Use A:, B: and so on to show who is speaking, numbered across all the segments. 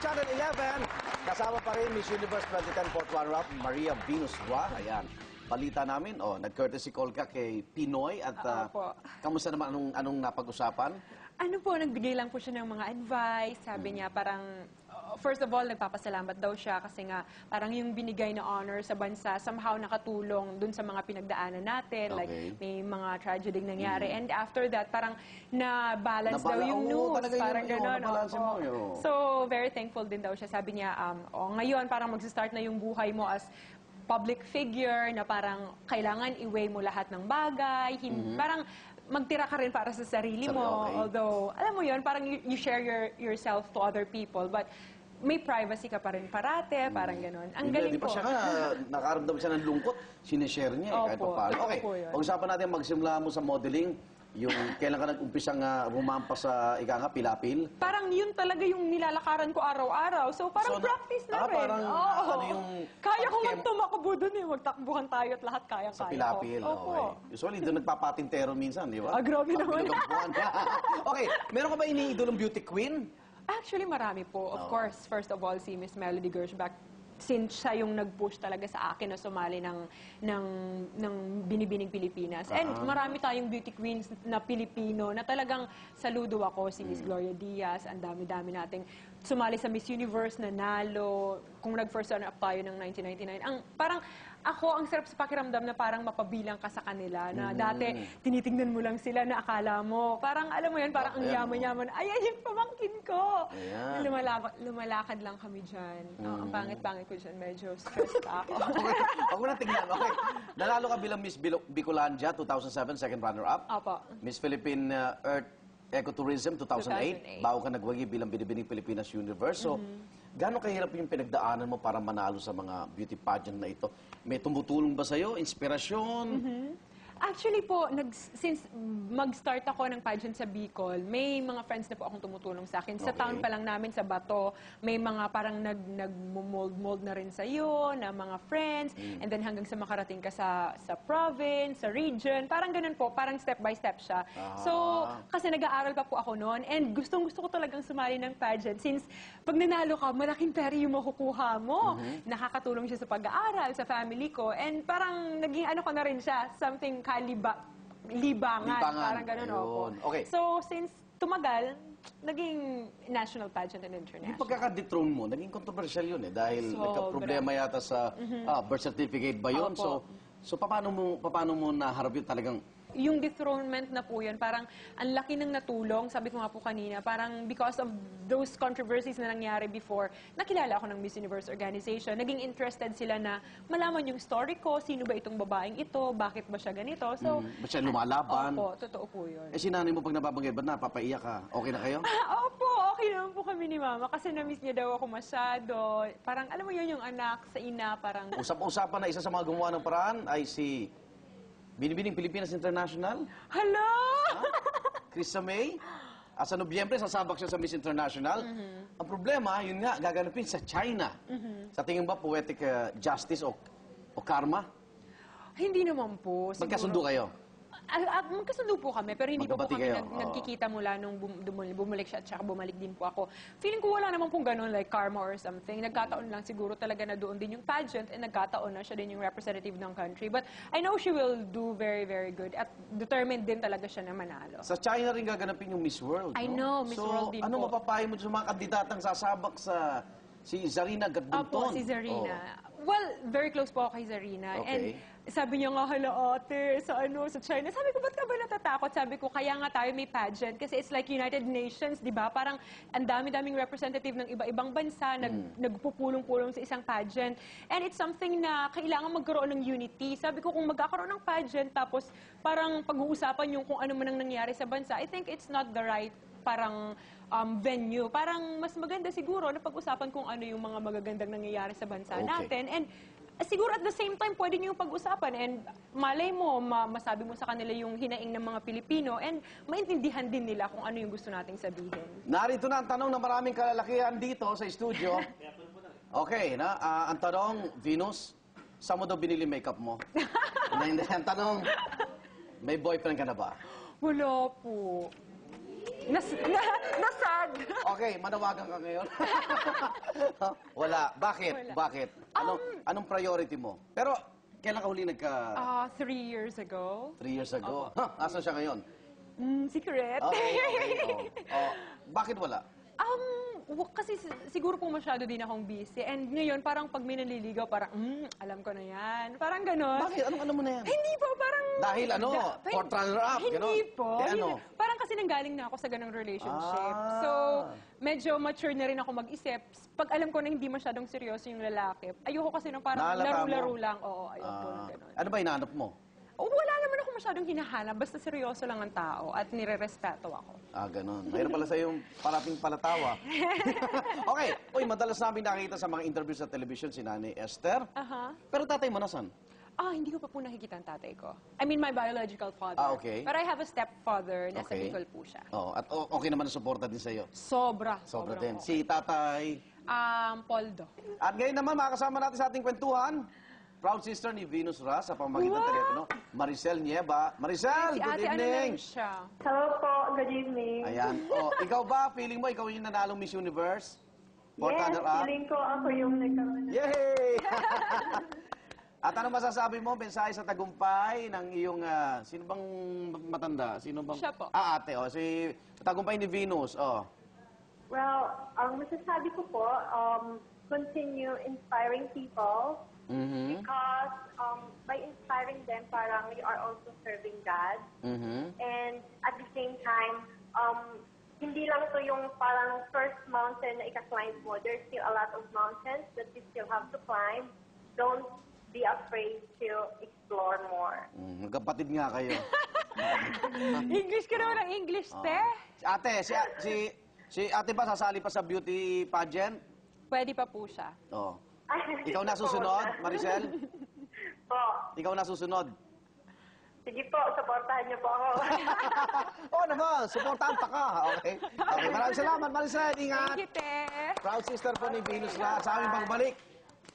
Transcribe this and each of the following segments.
A: Channel 11. Kasama pa rin Miss Universe 2010 Fourth Runner-up, Maria Venus Hua. Ayan. Balita namin, nag-courtesy call ka kay Pinoy at kamusta naman anong napag-usapan?
B: Ano po, nagbigay lang po siya ng mga advice. Sabi niya parang, first of all, nagpapasalamat daw siya kasi nga parang yung binigay na honor sa bansa somehow nakatulong dun sa mga pinagdaanan natin.
A: Okay.
B: Like may mga tragedy nangyari. And after that, parang na-balance daw yung news. Parang gano'n. So, very thankful din daw siya. Sabi niya, ngayon parang mag-start na yung buhay mo as public figure na parang kailangan i-weigh mo lahat ng bagay. Parang magtira ka rin para sa sarili mo.
A: Okay.
B: Although, alam mo yun, parang you share yourself to other people. But may privacy ka pa rin parate, parang gano'n. Ang galing
A: po. Di pa
B: po.
A: siya nakaramdam siya ng lungkot, sinishare niya kahit pa paano. Okay, pag-usapan natin, magsimula mo sa modeling, yung kailan ka nag-umpisang rumampas sa pilapil?
B: Parang yun talaga yung nilalakaran ko araw-araw. So parang practice na rin.
A: Parang,
B: kaya ko magtumakbo dun eh. Magtakbuhan tayo at lahat kaya-kaya
A: sa pilapil. Okay. Usually, doon nagpapatintero minsan, di ba?
B: Grabe naman.
A: Okay, meron ka ba iniidolong beauty queen?
B: Actually, marami po. Of course, first of all, si Miss Melody Gershback. Since siya yung nag-push talaga sa akin na sumali ng Binibining Pilipinas. And marami tayong beauty queens na Pilipino na talagang saludo ako. Si Miss Gloria Diaz, ang dami-dami nating sumali sa Miss Universe, nanalo. Kung nag-first runner-up tayo ng 1999. Parang ako, ang sarap sa pakiramdam na parang mapabilang ka sa kanila. Na dati, tinitingnan mo lang sila na akala mo. Parang, alam mo yan, parang ang yaman-yaman. Ayan yung pamangkin ko. Lumalakad lang kami dyan. Ang pangit-pangit ko dyan. Medyo stressed ako.
A: Huwag mo na tingnan. Okay. Nanalo ka bilang Miss Bicolandia, 2007, second runner-up.
B: Opo.
A: Miss Philippine Earth Ecotourism, 2008. Bago ka nagwagi bilang Binibining Pilipinas Universe. So, gaano kahirap yung pinagdaanan mo para manalo sa mga beauty pageant na ito? May tumutulong ba sa'yo? Inspirasyon?
B: Actually po, since mag-start ako ng pageant sa Bicol, may mga friends na po akong tumutulong sa akin. Sa town pa lang namin, sa Bato, may mga parang nag-mold na rin sa'yo, na mga friends, and then hanggang sa makarating ka sa province, sa region, parang ganun po, parang step by step siya. So, kasi nag-aaral pa po ako noon, and gustong-gusto ko talagang sumali ng pageant. Since pag nanalo ka, malaking pera yung makukuha mo. Nakakatulong siya sa pag-aaral, sa family ko, and parang naging ano ko na rin siya, something libangan. Parang ganun ako.
A: Okay.
B: So, since tumagal, naging national pageant and international.
A: Yung pagkaka-dethrone mo, naging controversial yun eh. Dahil nagka-problema yata sa birth certificate ba yun? So paano mo naharap yun talagang?
B: Yung dethronement na po yun, parang ang laki ng natulong, sabi ko nga po kanina, parang because of those controversies na nangyari before, nakilala ako ng Miss Universe organization, naging interested sila na malaman yung story ko, sino ba itong babaeng ito, bakit ba siya ganito. So,
A: ba't siya lumalaban?
B: Opo, totoo po yun.
A: Si nanay mo pag nababanggit, ba't napapaiyak ka? Okay na kayo?
B: Opo, okay naman po kami ni Mama kasi na-miss niya daw ako masyado. Parang, alam mo yun, yung anak sa ina, parang...
A: Usap-usapan na isa sa mga gumawa ng paraan ay si Binibining Pilipinas International.
B: Hala!
A: Krista May. Sa Nobyembre, sasabak siya sa Miss International. Ang problema, yun nga, gaganapin sa China. Sa tingin ba, poetic justice o karma?
B: Hindi naman po. Siguro.
A: Magkasundo kayo?
B: Magkasundo po kami, pero hindi pa po kami
A: kayo?
B: nagkikita mula nung bumalik siya at saka bumalik din po ako. Feeling ko wala naman pong ganun, like karma or something. Nagkataon lang siguro talaga na doon din yung pageant and nagkataon na siya din yung representative ng country. But I know she will do very, very good at determined din talaga siya na manalo.
A: Sa China rin gaganapin yung Miss World, no?
B: I know, Miss World din
A: ano
B: po.
A: mapapayo mo sa mga kandidatang sasabak sa si Zarina Gatbunton?
B: Opo, si Zarina. Well, very close po ako kay Zarina.
A: Okay.
B: And sabi niya nga, hala ate, sa China. Sabi ko, ba't ka ba natatakot? Sabi ko, kaya nga tayo may pageant. Kasi it's like United Nations, di ba? Parang ang dami-daming representative ng iba-ibang bansa, nagpupulong-pulong sa isang pageant. And it's something na kailangan magkaroon ng unity. Sabi ko, kung magkakaroon ng pageant, tapos parang pag-uusapan yung kung ano man ang nangyari sa bansa, I think it's not the right parang venue. Parang mas maganda siguro na pag-usapan kung ano yung mga magagandang nangyayari sa bansa natin. And siguro at the same time, pwede niyo yung pag-usapan. And malay mo, masabi mo sa kanila yung hinaing ng mga Pilipino and maintindihan din nila kung ano yung gusto nating sabihin. Narito
A: na ang tanong ng maraming kalalakihan dito sa studio. Okay, ang tanong, Venus, saan mo daw binili makeup mo? Ang tanong, may boyfriend ka na ba?
B: Wala po. Nasag.
A: Okay, manawagan ka ngayon. Wala. Bakit?
B: Wala.
A: Bakit? Anong priority mo? Pero, kailan ka huli
B: 3 years ago.
A: 3 years ago? Asan siya ngayon?
B: Secret.
A: Okay. Bakit wala?
B: Kasi siguro po masyado din akong busy. And ngayon, parang pag may nanliligaw, parang, alam ko na yan. Parang ganon.
A: Bakit? Anong alam mo na yan?
B: Hindi po, parang...
A: Dahil fourth runner-up, ganon?
B: Hindi po.
A: Eh, ano?
B: Parang kasi nanggaling na ako sa ganong relationship.
A: Ah.
B: So, medyo mature na rin ako mag-isip. Pag alam ko na hindi masyadong seryoso yung lalaki, ayoko kasi nang parang
A: Nahalata mo?
B: laro-laro lang. Oo, ayoko na ganon.
A: Ano ba hinahanap mo?
B: Wala naman ako masyadong hinahanap. Basta seryoso lang ang tao at nire-respeto ako.
A: Ganon. Mayroon pala sa yung parating palatawa. Okay. Uy, madalas namin nakita sa mga interview sa television si Nanay Esther.
B: Aha.
A: Pero tatay mo nasan?
B: Hindi ko pa po nakikita ang tatay ko. I mean, my biological father.
A: Okay.
B: But I have a stepfather. Nasa
A: Okay.
B: Bicol po siya.
A: At okay naman ang suporta din sa'yo.
B: Sobra.
A: Sobra din.
B: Okay.
A: Si tatay.
B: Poldo.
A: At ngayon naman, makakasama natin sa ating kwentuhan, proud sister ni Venus Ra sa pamamagitan ng telepono, Maricel Nieva. Maricel,
B: Si
A: good
B: ate, ano
A: evening!
B: lang siya?
C: Hello po, good evening.
A: Ayan. Ikaw ba, feeling mo, ikaw yung nanalong Miss Universe? Fourth
C: Yes,
A: runner-up?
C: feeling ko ako yung nagkaroon ng...
A: Yay! At ano masasabi mo, mensahe sa tagumpay ng iyong, sino bang matanda? Sino bang...
B: Siya po.
A: Ate, si tagumpay ni Venus,
C: Well, ang masasabi ko po, continue inspiring people
A: Mhm.
C: because by inspiring them, parang you are also serving God.
A: Mhm.
C: And at the same time, hindi lang to yung parang first mountain na ika-climb mo. There's still a lot of mountains that you still have to climb. Don't be afraid to explore more.
A: Magkapatid nga kayo.
B: English ka naman ng English, te.
A: Ate, si ate ba sasali pa sa beauty pageant?
B: Pwede pa po siya.
A: Ikaw na susunod, Maricel?
C: Po.
A: Ikaw na susunod.
C: Sige po, supportahan niyo po ako.
A: Naman, supportahan pa ka. Okay. Okay, maraming salamat, Maricel. Ingat.
B: Thank you, te.
A: Proud sister po ni Venus Ra. Sa aming pagbalik,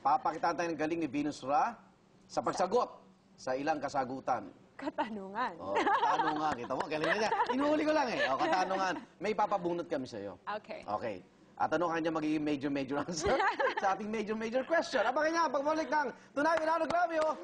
A: papakitaan tayo ng galing ni Venus Ra sa pagsagot sa ilang kasagutan.
B: Katanungan.
A: Katanungan. Kita mo, galing na niya. Inuuli ko lang katanungan. May papabunot kami sa'yo.
B: Okay.
A: Okay. At ano kanya magiging major answer sa ating major question. Abangan niya pagbalik ng Tunay Milano Glavio.